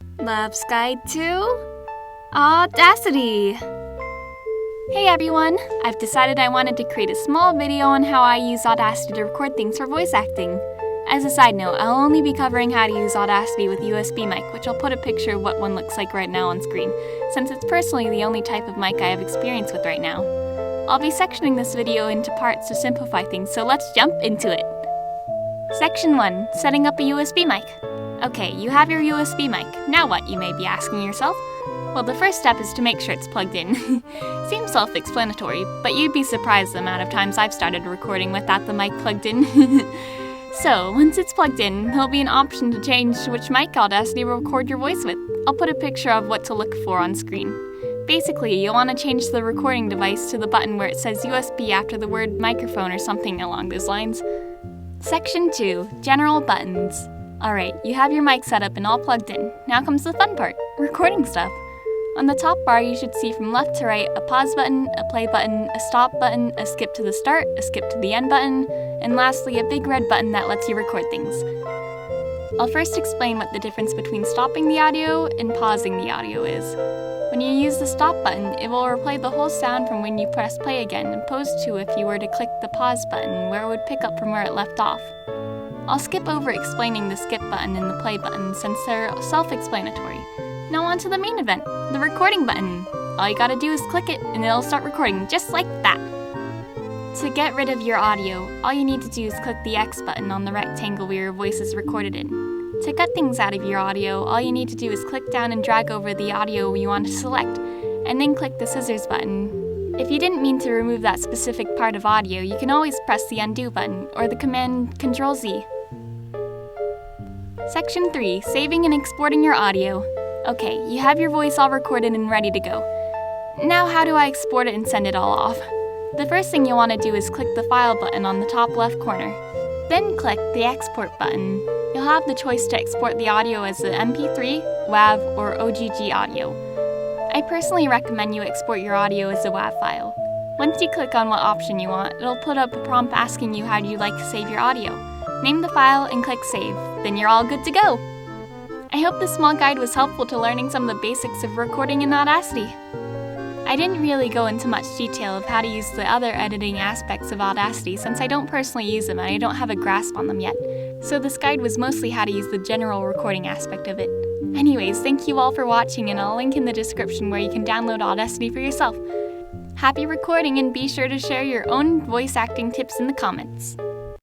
Lab's Guide to Audacity! Hey everyone! I've decided I wanted to create a small video on how I use Audacity to record things for voice acting. As a side note, I'll only be covering how to use Audacity with USB mic, which I'll put a picture of what one looks like right now on screen, since it's personally the only type of mic I have experience with right now. I'll be sectioning this video into parts to simplify things, so let's jump into it! Section 1. Setting up a USB mic. Okay, you have your USB mic. Now what, you may be asking yourself? Well, the first step is to make sure it's plugged in. Seems self-explanatory, but you'd be surprised the amount of times I've started recording without the mic plugged in. So, once it's plugged in, there'll be an option to change which mic Audacity will record your voice with. I'll put a picture of what to look for on screen. Basically, you'll want to change the recording device to the button where it says USB after the word microphone or something along those lines. Section 2. General buttons. Alright, you have your mic set up and all plugged in. Now comes the fun part, recording stuff. On the top bar, you should see from left to right a pause button, a play button, a stop button, a skip to the start, a skip to the end button, and lastly, a big red button that lets you record things. I'll first explain what the difference between stopping the audio and pausing the audio is. When you use the stop button, it will replay the whole sound from when you press play again, opposed to if you were to click the pause button, where it would pick up from where it left off. I'll skip over explaining the skip button and the play button since they're self-explanatory. Now on to the main event, the recording button. All you gotta do is click it and it'll start recording just like that. To get rid of your audio, all you need to do is click the X button on the rectangle where your voice is recorded in. To cut things out of your audio, all you need to do is click down and drag over the audio you want to select, and then click the scissors button. If you didn't mean to remove that specific part of audio, you can always press the undo button or the command Ctrl-Z. Section 3. Saving and exporting your audio. Okay, you have your voice all recorded and ready to go. Now how do I export it and send it all off? The first thing you'll want to do is click the File button on the top left corner. Then click the Export button. You'll have the choice to export the audio as an MP3, WAV, or OGG audio. I personally recommend you export your audio as a WAV file. Once you click on what option you want, it'll put up a prompt asking you how you'd like to save your audio. Name the file and click Save, then you're all good to go! I hope this small guide was helpful to learning some of the basics of recording in Audacity. I didn't really go into much detail of how to use the other editing aspects of Audacity since I don't personally use them and I don't have a grasp on them yet, so this guide was mostly how to use the general recording aspect of it. Anyways, thank you all for watching and I'll link in the description where you can download Audacity for yourself. Happy recording and be sure to share your own voice acting tips in the comments.